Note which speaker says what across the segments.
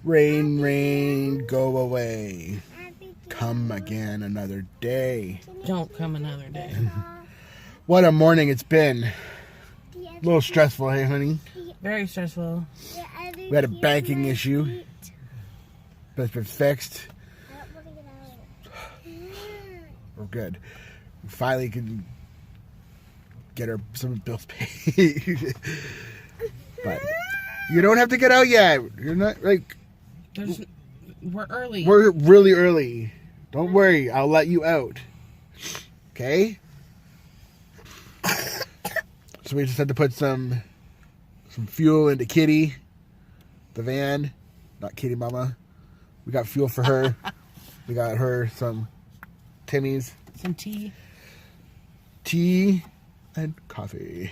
Speaker 1: Rain, rain, go away. Come again another day.
Speaker 2: Don't come another day.
Speaker 1: What a morning it's been. A little stressful, hey, honey?
Speaker 2: Very stressful.
Speaker 1: We had a banking issue, but it's been fixed. We're good. We finally can get some bills paid. But you don't have to get out yet. You're not like...
Speaker 2: We're early.
Speaker 1: We're really early. Don't worry. I'll let you out. Okay? So we just had to put some fuel into Kitty, the van. Not Kitty Mama. We got fuel for her. We got her some Timmy's.
Speaker 2: Some tea.
Speaker 1: Tea and coffee.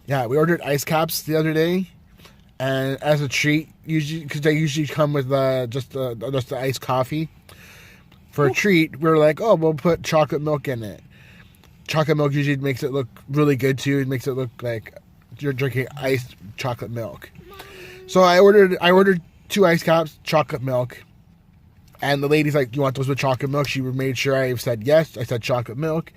Speaker 1: Yeah, we ordered ice caps the other day. And as a treat, usually because they usually come with just the iced coffee. For a treat, we were like, oh, we'll put chocolate milk in it. Chocolate milk usually makes it look really good too. It makes it look like you're drinking iced chocolate milk. So I ordered 2 ice caps, chocolate milk. And the lady's like, you want those with chocolate milk? She made sure I said yes. I said chocolate milk.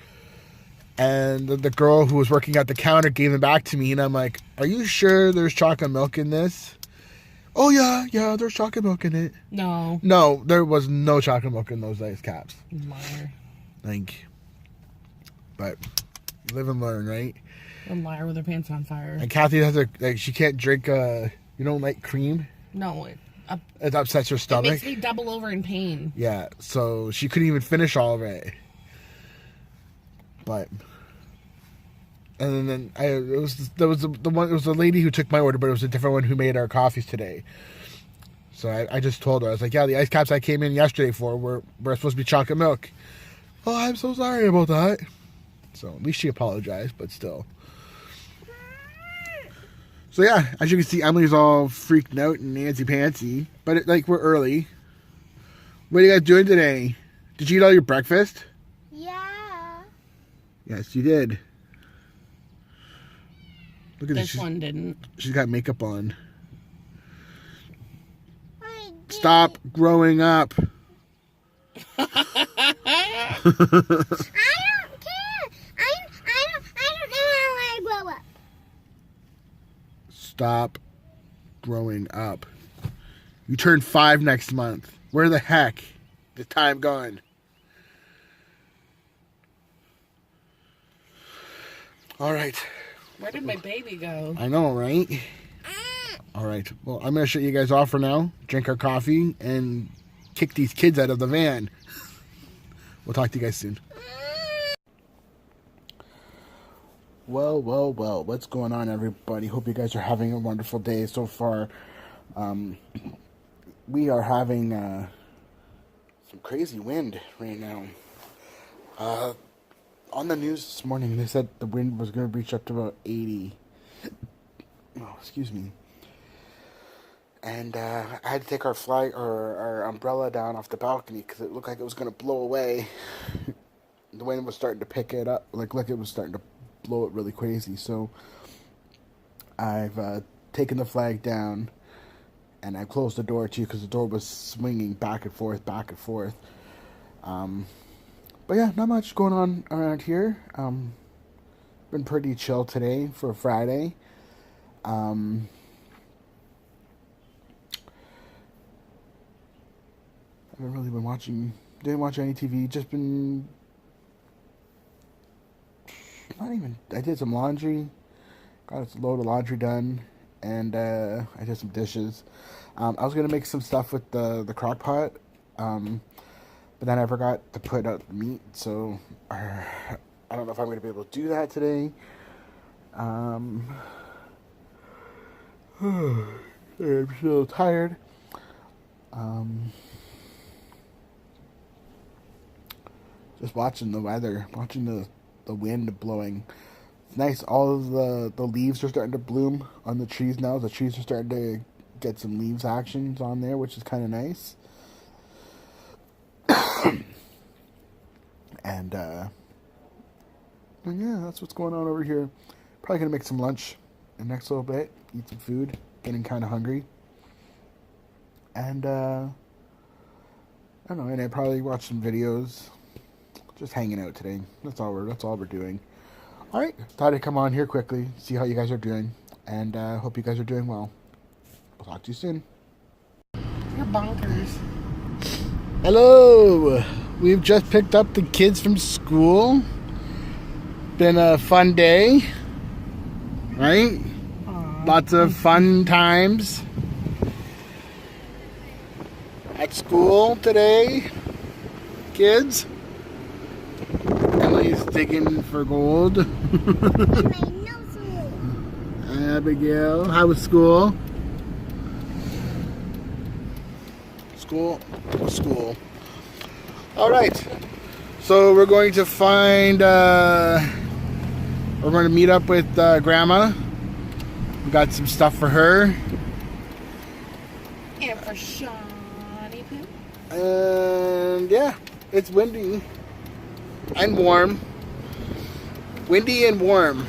Speaker 1: And the girl who was working at the counter gave them back to me. And I'm like, are you sure there's chocolate milk in this? Oh, yeah, there's chocolate milk in it. No, there was no chocolate milk in those ice caps.
Speaker 2: Liar.
Speaker 1: But live and learn, right?
Speaker 2: A liar with her pants on fire.
Speaker 1: And Kathy she can't drink, you don't like cream?
Speaker 2: No,
Speaker 1: it upsets her stomach.
Speaker 2: It makes me double over in pain.
Speaker 1: Yeah, so she couldn't even finish all of it. But, and then it was the lady who took my order, but it was a different one who made our coffees today. So I just told her, I was like, yeah, the ice caps I came in yesterday for were supposed to be chocolate milk. Oh, I'm so sorry about that. So at least she apologized, but still. So yeah, as you can see, Emily's all freaked out and nancy-pantsy. But we're early. What are you guys doing today? Did you eat all your breakfast?
Speaker 3: Yeah.
Speaker 1: Yes, you did. Look at
Speaker 2: this one didn't.
Speaker 1: She's got makeup on. Stop growing up.
Speaker 3: I don't care. I don't know how I grow up.
Speaker 1: Stop growing up. You turn 5 next month. Where the heck is time gone? All right.
Speaker 2: Where did my baby go?
Speaker 1: I know, right? All right. Well, I'm going to shut you guys off for now. Drink our coffee and kick these kids out of the van. We'll talk to you guys soon. Well. What's going on, everybody? Hope you guys are having a wonderful day so far. We are having some crazy wind right now. On the news this morning, they said the wind was going to reach up to about 80. Oh, excuse me. And I had to take our flag or our umbrella down off the balcony because it looked like it was going to blow away. The wind was starting to pick it up, like it was starting to blow it really crazy. So I've taken the flag down, and I closed the door too because the door was swinging back and forth. But yeah, not much going on around here. Been pretty chill today for Friday. Haven't really been didn't watch any TV, just been, I did some laundry, got a load of laundry done, and I did some dishes. I was going to make some stuff with the crock pot, but then I forgot to put out the meat, so I don't know if I'm going to be able to do that today. I'm still tired. Just watching the weather, watching the wind blowing. It's nice. All of the leaves are starting to bloom on the trees now. The trees are starting to get some leaves actions on there, which is kind of nice. And yeah, that's what's going on over here. Probably gonna make some lunch in the next little bit. Eat some food. Getting kind of hungry. And I don't know, and I probably watch some videos. Just hanging out today. That's all we're doing. All right, thought I'd come on here quickly, see how you guys are doing, and hope you guys are doing well. We'll talk to you soon.
Speaker 2: You're bonkers.
Speaker 1: Hello. We've just picked up the kids from school. Been a fun day, right?
Speaker 2: Aw.
Speaker 1: Lots of fun times at school today, kids. Emily's digging for gold. Abigail, how was school? School. All right. So we're going to find. We're going to meet up with Grandma. We got some stuff for her.
Speaker 2: And for Shawnee Poo.
Speaker 1: And yeah, it's windy and warm. Windy and warm.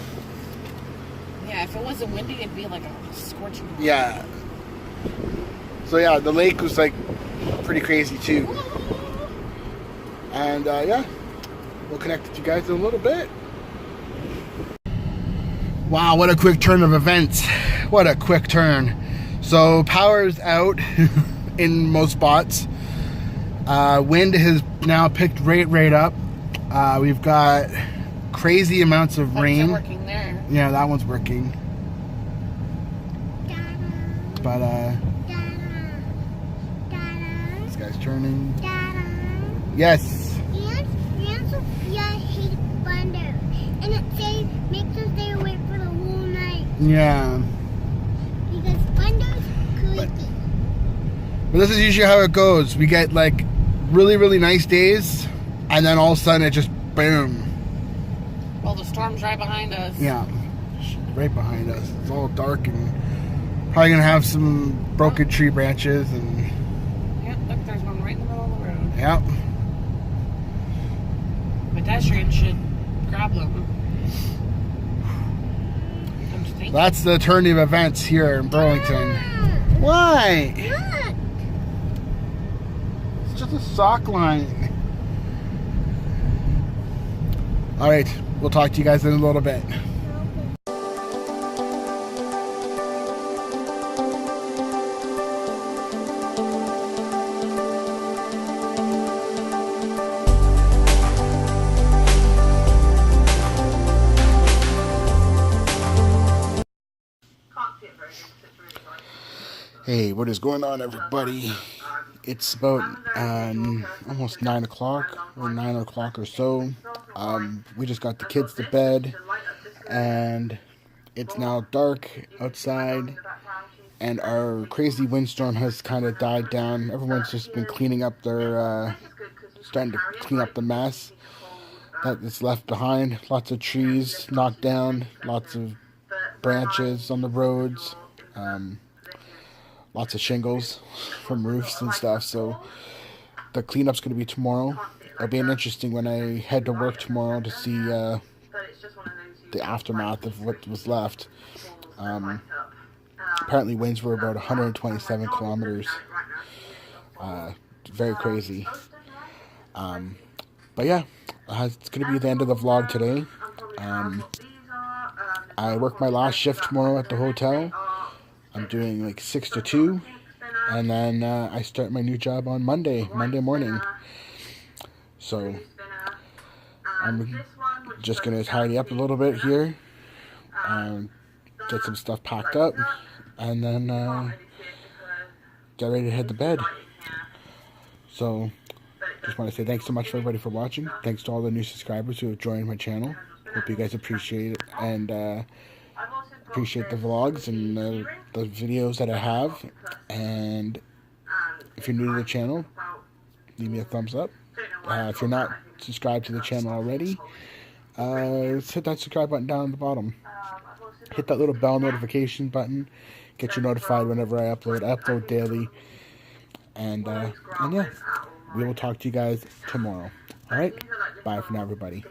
Speaker 2: Yeah, if it wasn't windy, it'd be like a scorching.
Speaker 1: Yeah. So yeah, the lake was like pretty crazy too. And yeah, we'll connect with you guys in a little bit. Wow, what a quick turn of events. What a quick turn. So power's out in most spots. Wind has now picked right up. We've got crazy amounts of rain.
Speaker 2: Working there.
Speaker 1: Yeah, that one's working. But this guy's turning. Yes.
Speaker 3: And Sophia hates thunder. And it says makes us stay awake for the whole night.
Speaker 1: Yeah.
Speaker 3: Because thunder's creepy.
Speaker 1: But this is usually how it goes. We get like really, really nice days, and then all of a sudden it just boom.
Speaker 2: Well, the storm's right behind us.
Speaker 1: Yeah. Right behind us. It's all dark and probably gonna have some broken tree branches and
Speaker 2: Yep, look, there's one right in the middle of the road.
Speaker 1: yeah.
Speaker 2: Pedestrians should grab them. I'm just thinking.
Speaker 1: That's the turn of events here in Burlington. Why?
Speaker 3: Look.
Speaker 1: It's just a sock line. All right, we'll talk to you guys in a little bit. Hey, what is going on, everybody? It's about almost 9 o'clock or 9 o'clock or so. We just got the kids to bed, and it's now dark outside, and our crazy windstorm has kind of died down. Everyone's just been cleaning up their, starting to clean up the mess that is left behind. Lots of trees knocked down, lots of branches on the roads. Lots of shingles from roofs and stuff, so the cleanup's going to be tomorrow. It'll be interesting when I head to work tomorrow to see the aftermath of what was left. Apparently winds were about 127 kilometers. Very crazy. But yeah, it's going to be the end of the vlog today. I work my last shift tomorrow at the hotel. I'm doing like 6 to 2, and then I start my new job on Monday morning. So I'm just gonna tidy up a little bit here, get some stuff packed up, and then get ready to head to bed. So just want to say thanks so much for everybody for watching. Thanks to all the new subscribers who have joined my channel. Hope you guys appreciate it, and appreciate the vlogs and the videos that I have. And if you're new to the channel, leave me a thumbs up. If you're not subscribed to the channel already, hit that subscribe button down at the bottom. Hit that little bell notification button. Get you notified whenever I upload. I upload daily. And yeah, we will talk to you guys tomorrow. All right? Bye for now, everybody.